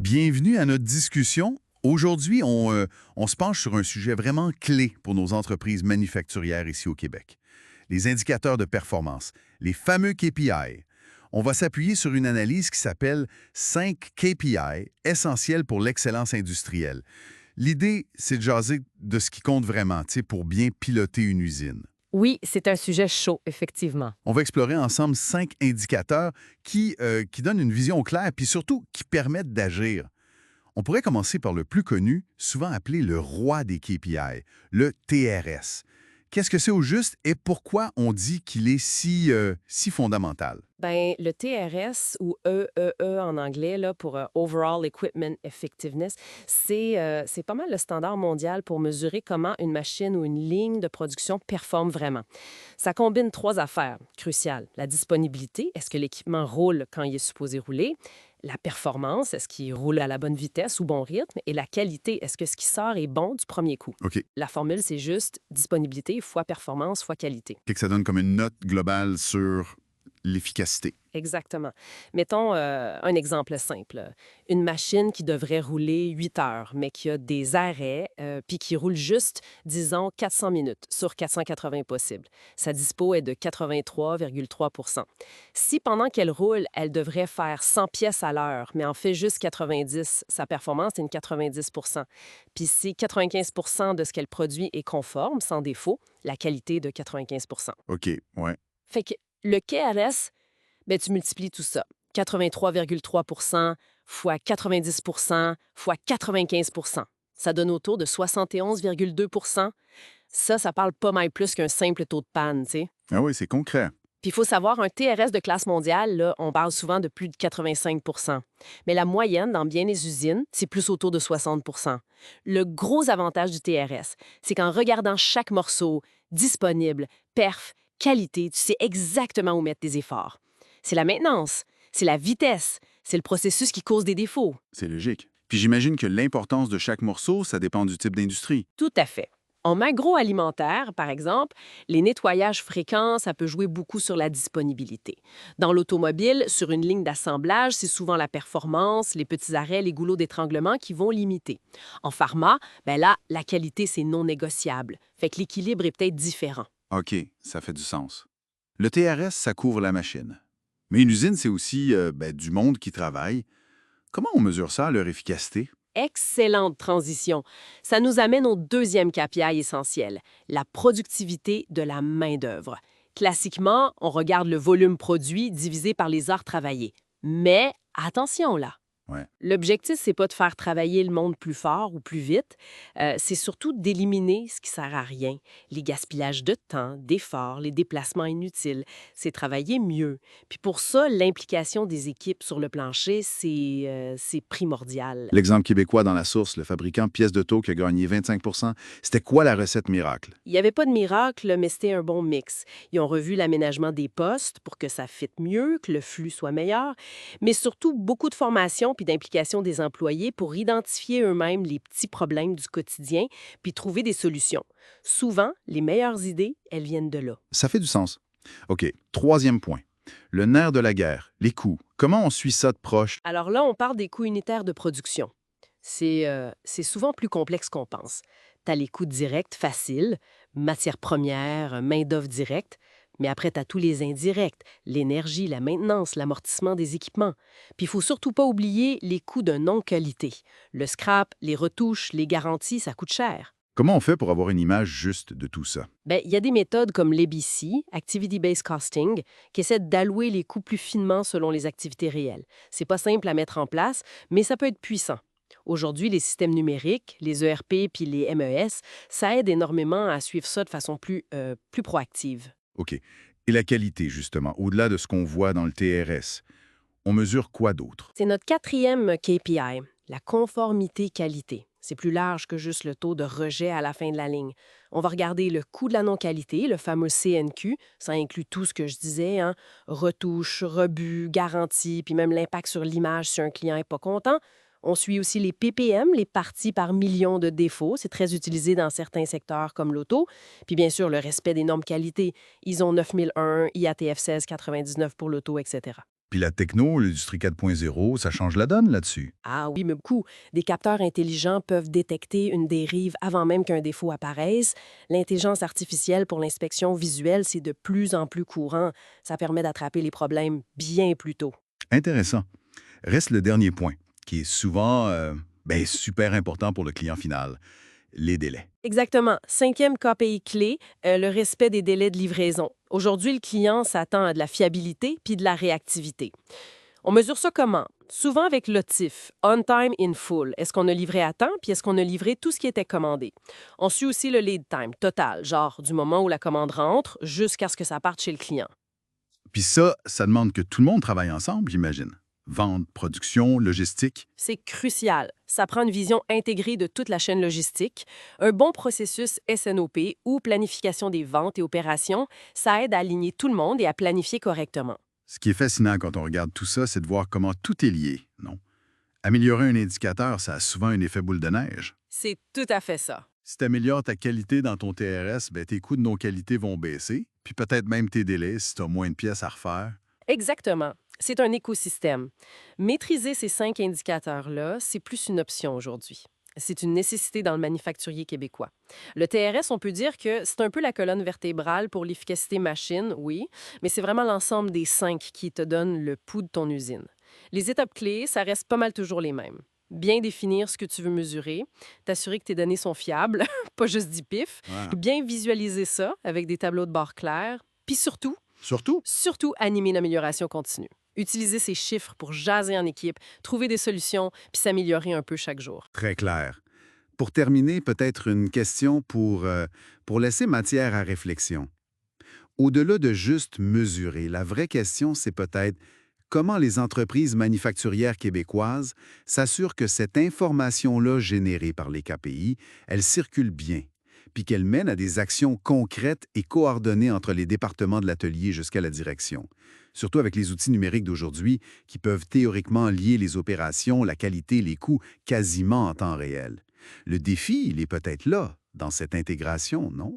Bienvenue à notre discussion. Aujourd'hui, on se penche sur un sujet vraiment clé pour nos entreprises manufacturières ici au Québec. Les indicateurs de performance, les fameux KPI. On va s'appuyer sur une analyse qui s'appelle 5 KPI essentiels pour l'excellence industrielle. L'idée, c'est de jaser de ce qui compte vraiment, pour bien piloter une usine. Oui, c'est un sujet chaud, effectivement. On va explorer ensemble 5 indicateurs qui donnent une vision claire, puis surtout qui permettent d'agir. On pourrait commencer par le plus connu, souvent appelé le roi des KPI, le TRS. Qu'est-ce que c'est au juste et pourquoi on dit qu'il est si fondamental? Ben, le TRS ou EEE en anglais là, pour Overall Equipment Effectiveness, c'est pas mal le standard mondial pour mesurer comment une machine ou une ligne de production performe vraiment. Ça combine trois affaires cruciales. La disponibilité, est-ce que l'équipement roule quand il est supposé rouler? La performance, est-ce qu'il roule à la bonne vitesse ou bon rythme? Et la qualité, est-ce que ce qui sort est bon du premier coup? OK. La formule, c'est juste disponibilité fois performance fois qualité. Que ça donne comme une note globale sur l'efficacité. Exactement. Mettons un exemple simple. Une machine qui devrait rouler 8 heures, mais qui a des arrêts, puis qui roule juste, disons, 400 minutes sur 480 possibles. Sa dispo est de 83,3 Si pendant qu'elle roule, elle devrait faire 100 pièces à l'heure, mais en fait juste 90, sa performance est une 90 Puis si 95 de ce qu'elle produit est conforme, sans défaut, la qualité est de 95 OK, ouais. Fait que le KRS, ben, tu multiplies tout ça. 83,3 fois 90 fois 95 ça donne autour de 71,2 Ça parle pas mal plus qu'un simple taux de panne, tu sais. Ah oui, c'est concret. Puis il faut savoir, un TRS de classe mondiale, là, on parle souvent de plus de 85 Mais la moyenne dans bien les usines, c'est plus autour de 60 Le gros avantage du TRS, c'est qu'en regardant chaque morceau, disponible, perf, qualité, tu sais exactement où mettre tes efforts. C'est la maintenance, c'est la vitesse, c'est le processus qui cause des défauts. C'est logique. Puis j'imagine que l'importance de chaque morceau, ça dépend du type d'industrie. Tout à fait. En agroalimentaire, par exemple, les nettoyages fréquents, ça peut jouer beaucoup sur la disponibilité. Dans l'automobile, sur une ligne d'assemblage, c'est souvent la performance, les petits arrêts, les goulots d'étranglement qui vont limiter. En pharma, ben là, la qualité, c'est non négociable. Fait que l'équilibre est peut-être différent. OK, ça fait du sens. Le TRS, ça couvre la machine. Mais une usine, c'est aussi du monde qui travaille. Comment on mesure ça, leur efficacité? Excellente transition. Ça nous amène au deuxième KPI essentiel, la productivité de la main-d'œuvre. Classiquement, on regarde le volume produit divisé par les heures travaillées. Mais attention là, Ouais. l'objectif, c'est pas de faire travailler le monde plus fort ou plus vite, c'est surtout d'éliminer ce qui sert à rien, les gaspillages de temps, d'efforts, les déplacements inutiles. C'est travailler mieux. Puis pour ça, l'implication des équipes sur le plancher, c'est primordial. L'exemple québécois dans la source, le fabricant pièces d'auto qui a gagné 25 c'était quoi la recette miracle? Il n'y avait pas de miracle, mais c'était un bon mix. Ils ont revu l'aménagement des postes pour que ça fitte mieux, que le flux soit meilleur, mais surtout beaucoup de formation puis d'implication des employés pour identifier eux-mêmes les petits problèmes du quotidien puis trouver des solutions. Souvent, les meilleures idées, elles viennent de là. Ça fait du sens. OK, troisième point. Le nerf de la guerre, les coûts. Comment on suit ça de proche? Alors là, on parle des coûts unitaires de production. C'est souvent plus complexe qu'on pense. Tu as les coûts directs faciles, matières premières, main-d'œuvre directe, mais après, tu as tous les indirects, l'énergie, la maintenance, l'amortissement des équipements. Puis il faut surtout pas oublier les coûts de non-qualité. Le scrap, les retouches, les garanties, ça coûte cher. Comment on fait pour avoir une image juste de tout ça? Ben, il y a des méthodes comme l'ABC, Activity-Based Costing, qui essaient d'allouer les coûts plus finement selon les activités réelles. C'est pas simple à mettre en place, mais ça peut être puissant. Aujourd'hui, les systèmes numériques, les ERP puis les MES, ça aide énormément à suivre ça de façon plus proactive. OK. Et la qualité, justement, au-delà de ce qu'on voit dans le TRS, on mesure quoi d'autre? C'est notre quatrième KPI, la conformité qualité. C'est plus large que juste le taux de rejet à la fin de la ligne. On va regarder le coût de la non-qualité, le fameux CNQ. Ça inclut tout ce que je disais, hein, retouches, rebuts, garanties, puis même l'impact sur l'image si un client n'est pas content. On suit aussi les ppm, les parties par million de défauts. C'est très utilisé dans certains secteurs comme l'auto. Puis bien sûr, le respect des normes qualité. ISO 9001, IATF 1699 pour l'auto, etc. Puis la techno, l'industrie 4.0, ça change la donne là-dessus. Ah oui, mais beaucoup. Des capteurs intelligents peuvent détecter une dérive avant même qu'un défaut apparaisse. L'intelligence artificielle pour l'inspection visuelle, c'est de plus en plus courant. Ça permet d'attraper les problèmes bien plus tôt. Intéressant. Reste le dernier point, qui est souvent super important pour le client final, les délais. Exactement. Cinquième KPI clé, le respect des délais de livraison. Aujourd'hui, le client s'attend à de la fiabilité puis de la réactivité. On mesure ça comment? Souvent avec l'OTIF, On Time in Full. Est-ce qu'on a livré à temps, puis est-ce qu'on a livré tout ce qui était commandé? On suit aussi le lead time total, genre du moment où la commande rentre jusqu'à ce que ça parte chez le client. Puis ça demande que tout le monde travaille ensemble, j'imagine. Vente, production, logistique. C'est crucial. Ça prend une vision intégrée de toute la chaîne logistique. Un bon processus SNOP ou planification des ventes et opérations, ça aide à aligner tout le monde et à planifier correctement. Ce qui est fascinant quand on regarde tout ça, c'est de voir comment tout est lié, non? Améliorer un indicateur, ça a souvent un effet boule de neige. C'est tout à fait ça. Si tu améliores ta qualité dans ton TRS, ben, tes coûts de non-qualité vont baisser, puis peut-être même tes délais si tu as moins de pièces à refaire. Exactement. C'est un écosystème. Maîtriser ces 5 indicateurs-là, c'est plus une option aujourd'hui. C'est une nécessité dans le manufacturier québécois. Le TRS, on peut dire que c'est un peu la colonne vertébrale pour l'efficacité machine, oui, mais c'est vraiment l'ensemble des 5 qui te donnent le pouls de ton usine. Les étapes clés, ça reste pas mal toujours les mêmes. Bien définir ce que tu veux mesurer, t'assurer que tes données sont fiables, pas juste du pif, Ouais. bien visualiser ça avec des tableaux de bord clairs, puis Surtout, surtout animer une amélioration continue. Utiliser ces chiffres pour jaser en équipe, trouver des solutions, puis s'améliorer un peu chaque jour. très clair. Pour terminer, peut-être une question pour laisser matière à réflexion. Au-delà de juste mesurer, la vraie question, c'est peut-être comment les entreprises manufacturières québécoises s'assurent que cette information-là générée par les KPI, elle circule bien, puis qu'elle mène à des actions concrètes et coordonnées entre les départements de l'atelier jusqu'à la direction. Surtout avec les outils numériques d'aujourd'hui qui peuvent théoriquement lier les opérations, la qualité, les coûts quasiment en temps réel. Le défi, il est peut-être là, dans cette intégration, non?